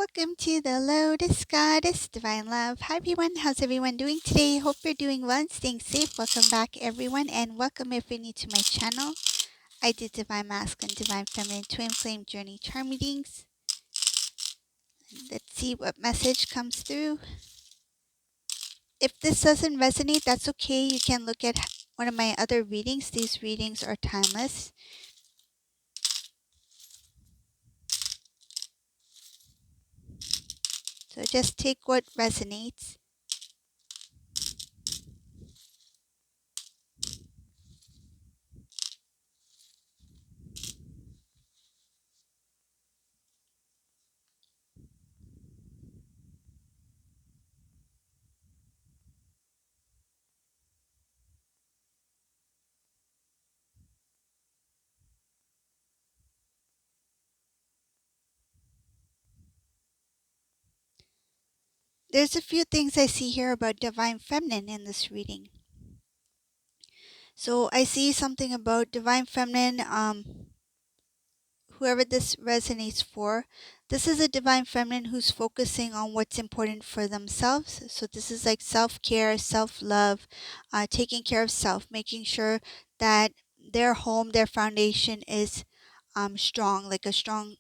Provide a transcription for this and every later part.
Welcome to the Lotus Goddess Divine Love. Hi everyone, how's everyone doing today? Hope you're doing well and staying safe. Welcome back everyone, and welcome if you're new to my channel. I do Divine Masculine, Divine Feminine, Twin Flame Journey Charm readings. Let's see what message comes through. If this doesn't resonate, that's okay. You can look at one of my other readings. These readings are timeless. So just take what resonates. There's a few things I see here about Divine Feminine in this reading. So I see something about Divine Feminine, whoever this resonates for. This is a Divine Feminine who's focusing on what's important for themselves. So this is like self-care, self-love, taking care of self, making sure that their home, their foundation is strong, like a strong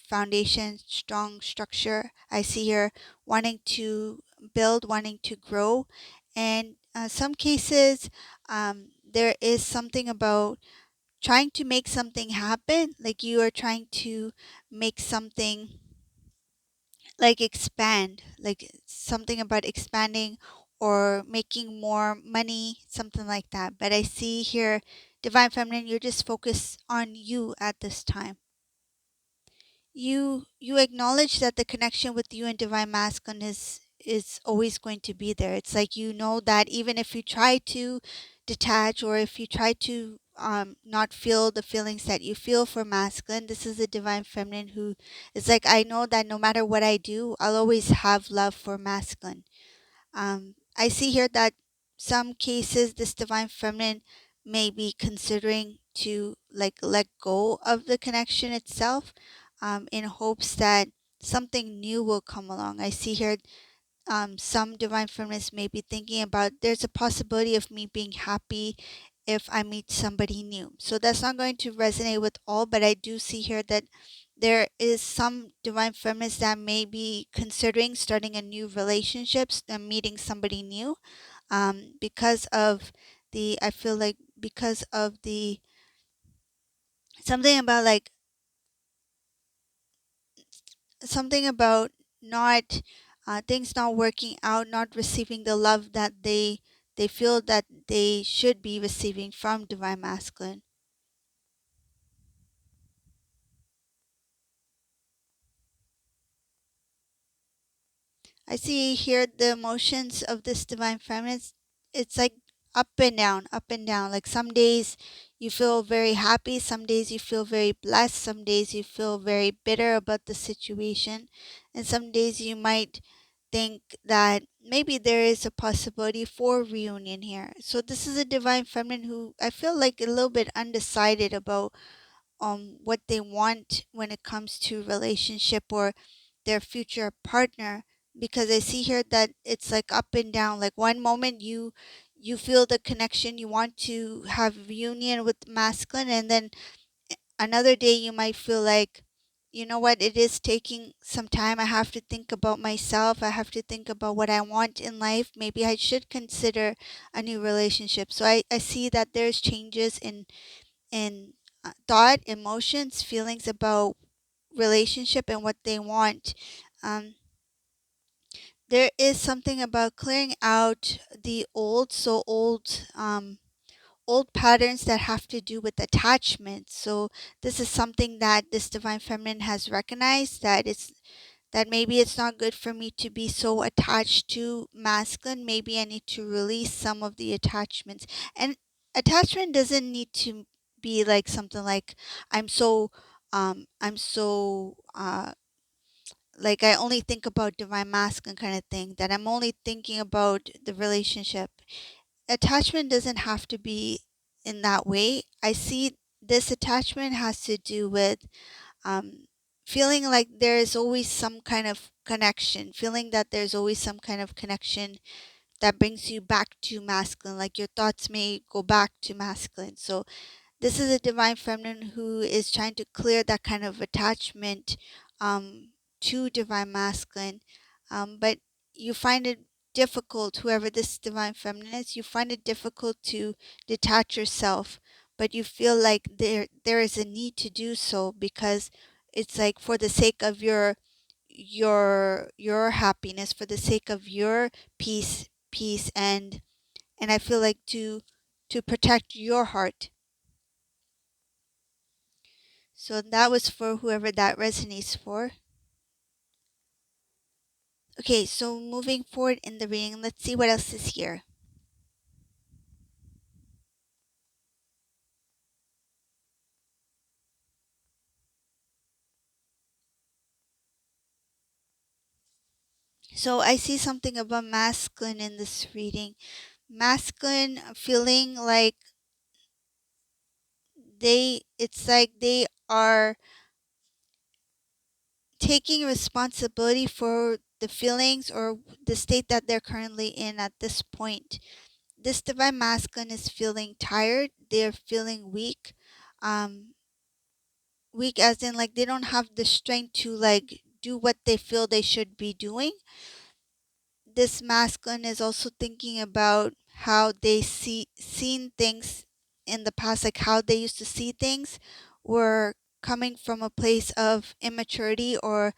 foundation, strong structure. I see here wanting to build, wanting to grow. And some cases, there is something about trying to make something happen, like you are trying to make something like expand, like something about expanding or making more money, something like that. But I see here, Divine Feminine, you're just focused on you at this time. You acknowledge that the connection with you and Divine Masculine is always going to be there. It's like, you know, that even if you try to detach, or if you try to not feel the feelings that you feel for masculine, this is a Divine Feminine who is like, I know that no matter what I do, I'll always have love for masculine. I see here that some cases this Divine Feminine may be considering to like let go of the connection itself, in hopes that something new will come along. I see here some Divine Feminines may be thinking about, there's a possibility of me being happy if I meet somebody new. So that's not going to resonate with all, but I do see here that there is some Divine Feminines that may be considering starting a new relationship and meeting somebody new, because of the, I feel like because of the, something about like, something about not things not working out, not receiving the love that they feel that they should be receiving from Divine Masculine. I see here the emotions of this Divine Feminine. It's like up and down, up and down. Like some days you feel very happy, some days you feel very blessed, some days you feel very bitter about the situation, and some days you might think that maybe there is a possibility for reunion here. So this is a Divine Feminine who I feel like a little bit undecided about what they want when it comes to relationship or their future partner, because I see here that it's like up and down. Like one moment you feel the connection, you want to have reunion with masculine, and then another day you might feel like, you know what, it is taking some time. I have to think about myself. I have to think about what I want in life. Maybe I should consider a new relationship. So I see that there's changes in thought, emotions, feelings about relationship and what they want. Um, there is something about clearing out the old, so old patterns that have to do with attachment. So this is something that this Divine Feminine has recognized, that it's, that maybe it's not good for me to be so attached to masculine. Maybe I need to release some of the attachments. And attachment doesn't need to be like something like, I'm so like I only think about Divine Masculine kind of thing, that I'm only thinking about the relationship. Attachment doesn't have to be in that way. I see this attachment has to do with um, feeling like there is always some kind of connection, feeling that there's always some kind of connection that brings you back to masculine, like your thoughts may go back to masculine. So this is a divine feminine who is trying to clear that kind of attachment um, to divine masculine. But you find it difficult, whoever this divine feminine is, you find it difficult to detach yourself, but you feel like there is a need to do so because it's like for the sake of your happiness, for the sake of your peace, and I feel like to protect your heart. So that was for whoever that resonates for. Okay, so moving forward in the reading, let's see what else is here. So I see something about masculine in this reading. Masculine feeling like it's like they are taking responsibility for the feelings or the state that they're currently in at this point. This divine masculine is feeling tired, they're feeling weak. Um, Weak as in like they don't have the strength to like do what they feel they should be doing. This masculine is also thinking about how they seen things in the past, like how they used to see things were coming from a place of immaturity or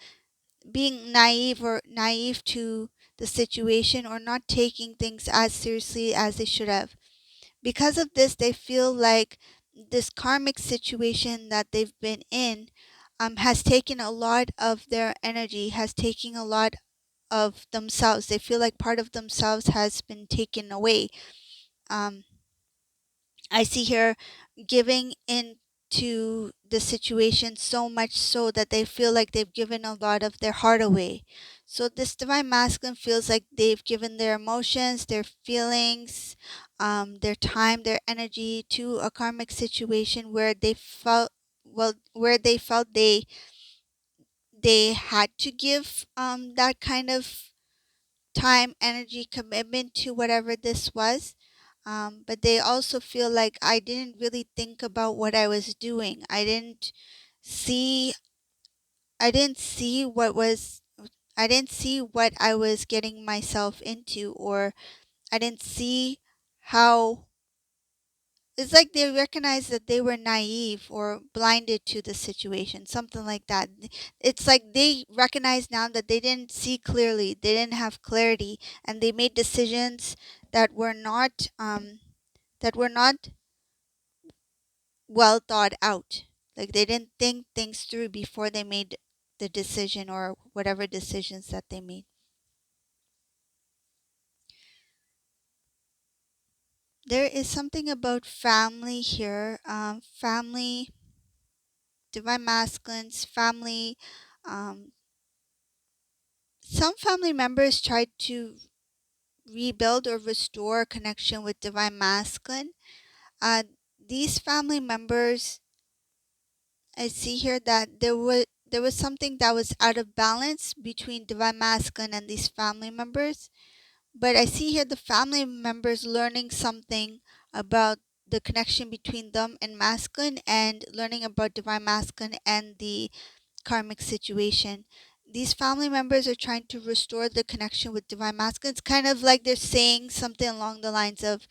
being naive to the situation or not taking things as seriously as they should have. Because of this, they feel like this karmic situation that they've been in has taken a lot of their energy, has taken a lot of themselves. They feel like part of themselves has been taken away. Um, I see here giving in to the situation so much so that they feel like they've given a lot of their heart away. So this divine masculine feels like they've given their emotions, their feelings, their time, their energy to a karmic situation where they felt where they felt they had to give that kind of time, energy, commitment to whatever this was. But they also feel like I didn't really think about what I was doing. See I didn't see what was I didn't see what I was getting myself into, or I didn't see how it's like they recognized that they were naive or blinded to the situation, something like that. It's like they recognize now that they didn't see clearly, they didn't have clarity, and they made decisions that were not well thought out. Like they didn't think things through before they made the decision or whatever decisions that they made. There is something about family here. Family, divine masculines, family. Um, some family members tried to rebuild or restore a connection with divine masculine. Uh, these family members, I see here that there was something that was out of balance between divine masculine and these family members. But I see here the family members learning something about the connection between them and masculine, and learning about divine masculine and the karmic situation. These family members are trying to restore the connection with divine masculine. It's kind of like they're saying something along the lines of,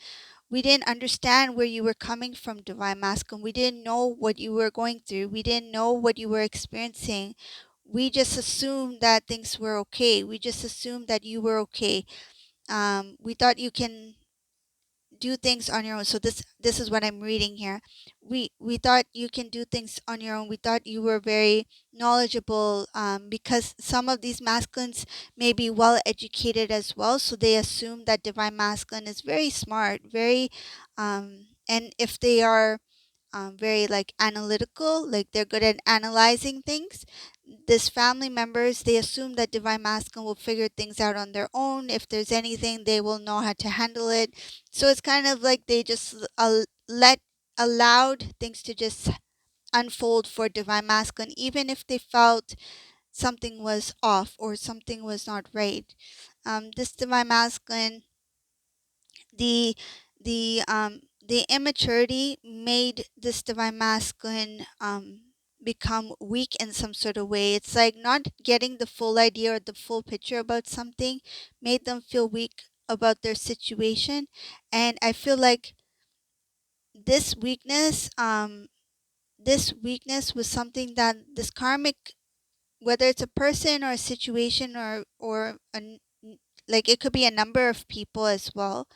we didn't understand where you were coming from, divine masculine. We didn't know what you were going through. We didn't know what you were experiencing. We just assumed that things were okay. We just assumed that you were okay. We thought you can do things on your own. So this is what I'm reading here. We thought you can do things on your own. We thought you were very knowledgeable, because some of these masculines may be well educated as well. So they assume that divine masculine is very smart, very, and if they are very like analytical, like they're good at analyzing things. This family members, they assume that divine masculine will figure things out on their own. If there's anything, they will know how to handle it. So it's kind of like they just let allowed things to just unfold for divine masculine, even if they felt something was off or something was not right. This divine masculine, the the immaturity made this divine masculine become weak in some sort of way. It's like not getting the full idea or the full picture about something made them feel weak about their situation. And I feel like this weakness this weakness was something that this karmic, whether it's a person or a situation like it could be a number of people as well,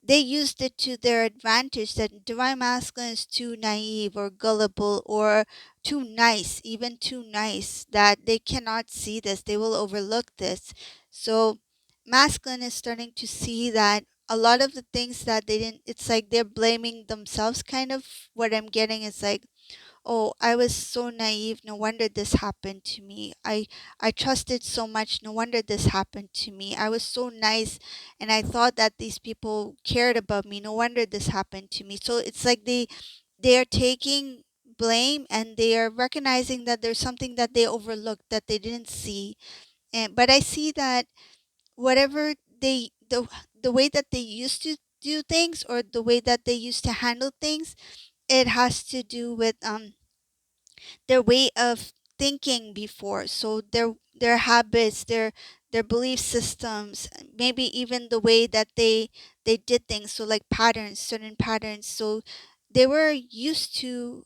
they used it to their advantage, that divine masculine is too naive or gullible or too nice, even too nice, that they cannot see this, they will overlook this. So masculine is starting to see that a lot of the things that they didn't, it's like they're blaming themselves, kind of what I'm getting is like, oh, I was so naive. No wonder this happened to me. I trusted so much. No wonder this happened to me. I was so nice and I thought that these people cared about me. No wonder this happened to me. So it's like they are taking blame and they are recognizing that there's something that they overlooked, that they didn't see. And but I see that whatever the way that they used to do things, or the way that they used to handle things, it has to do with their way of thinking before. So their habits, their belief systems, maybe even the way that they did things, so like patterns, certain patterns. So they were used to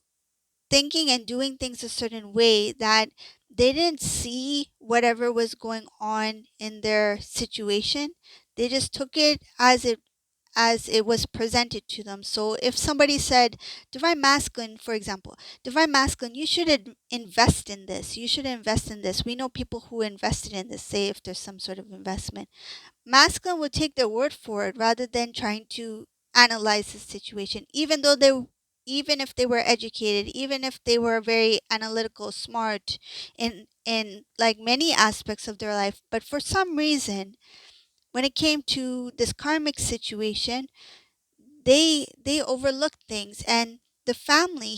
thinking and doing things a certain way, that they didn't see whatever was going on in their situation. They just took it as it was presented to them. So if somebody said, divine masculine, for example, divine masculine, you should invest in this, you should invest in this. We know people who invested in this, say if there's some sort of investment. Masculine would take their word for it rather than trying to analyze the situation, even if they were educated, even if they were very analytical, smart in like many aspects of their life. But for some reason, when it came to this karmic situation, they overlooked things. And the family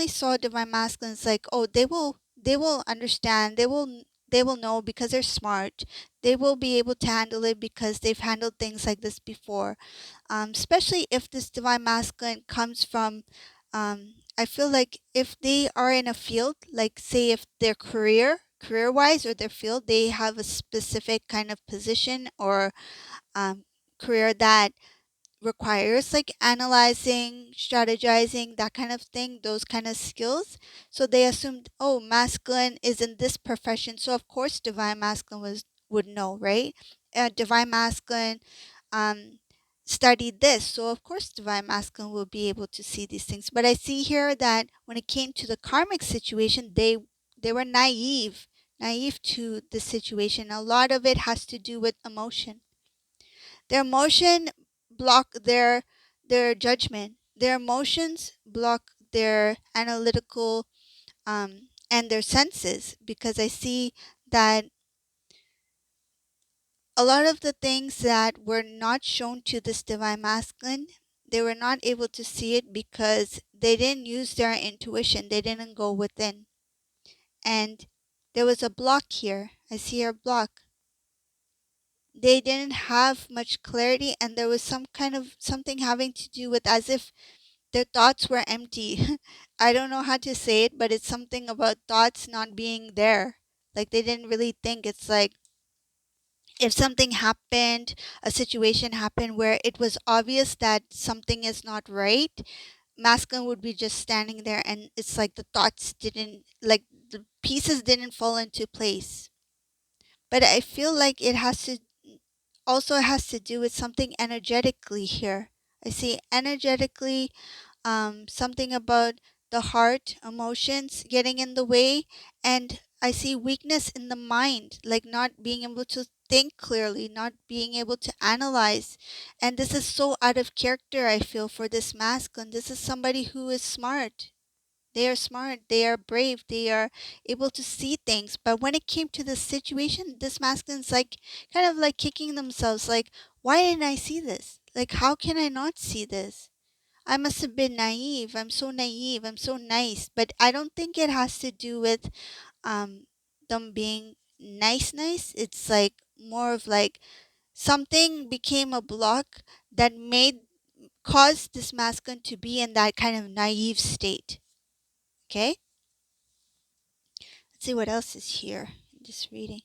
saw divine masculines like, oh, they will understand, they will know because they're smart, they will be able to handle it because they've handled things like this before. Especially if this divine masculine comes from, I feel like if they are in a field, like say if their career wise, or their field, they have a specific kind of position or career that requires like analyzing, strategizing, that kind of thing, those kind of skills. So they assumed, oh, masculine is in this profession, so of course divine masculine would know, right? Divine masculine um studied this, so of course divine masculine will be able to see these things. But I see here that when it came to the karmic situation, they were naive to the situation. A lot of it has to do with emotion. Their emotion block their judgment. Their emotions block their analytical and their senses, because I see that a lot of the things that were not shown to this divine masculine, they were not able to see it because they didn't use their intuition. They didn't go within. And there was a block here. I see a block. They didn't have much clarity, and there was some kind of something having to do with as if their thoughts were empty. I don't know how to say it, but it's something about thoughts not being there. Like they didn't really think. It's like if something happened, a situation happened where it was obvious that something is not right, masculine would be just standing there, and it's like the thoughts didn't, like the pieces didn't fall into place. But I feel like it has to do with something energetically here. I see energetically, something about the heart, emotions getting in the way, and I see weakness in the mind, like not being able to think clearly, not being able to analyze. And this is so out of character, I feel, for this masculine. This is somebody who is smart. They are smart, they are brave, they are able to see things. But when it came to this situation, this masculine's like kind of like kicking themselves, like, why didn't I see this? Like, how can I not see this? I must have been naive. I'm so naive. I'm so nice. But I don't think it has to do with um them being nice. It's like more of like something became a block that made caused this masculine to be in that kind of naive state. Okay? Let's see what else is here in this reading.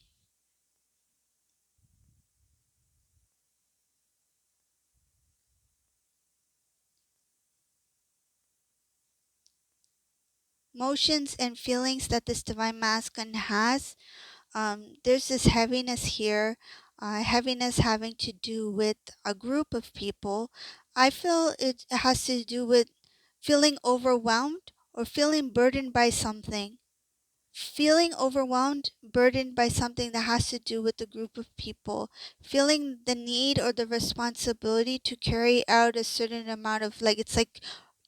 Emotions and feelings that this divine masculine has. There's this heaviness here, heaviness having to do with a group of people. I feel it has to do with feeling overwhelmed or feeling burdened by something. Feeling overwhelmed, burdened by something that has to do with a group of people, feeling the need or the responsibility to carry out a certain amount of, like, it's like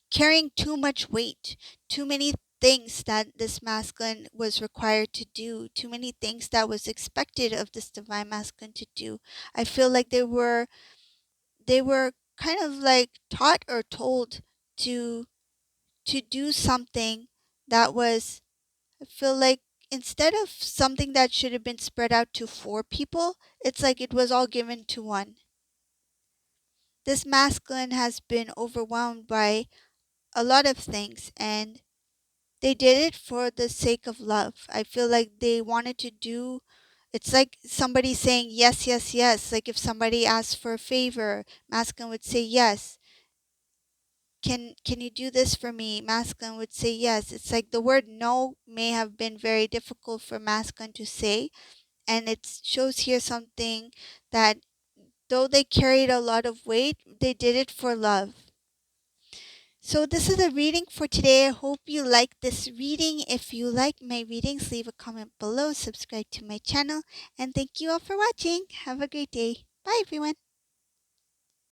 carrying too much weight, too many things that this masculine was required to do, too many things that was expected of this divine masculine to do. I feel like they were kind of like taught or told to do something that was, I feel like, instead of something that should have been spread out to four people, it's like it was all given to one. This masculine has been overwhelmed by a lot of things, and they did it for the sake of love. I feel like they wanted to do, it's like somebody saying yes, yes, yes. Like if somebody asked for a favor, masculine would say yes. Can you do this for me? Masculine would say yes. It's like the word no may have been very difficult for masculine to say, and it shows here something that though they carried a lot of weight, they did it for love. So this is the reading for today. I hope you like this reading. If you like my readings, leave a comment below, subscribe to my channel, and thank you all for watching. Have a great day. Bye everyone.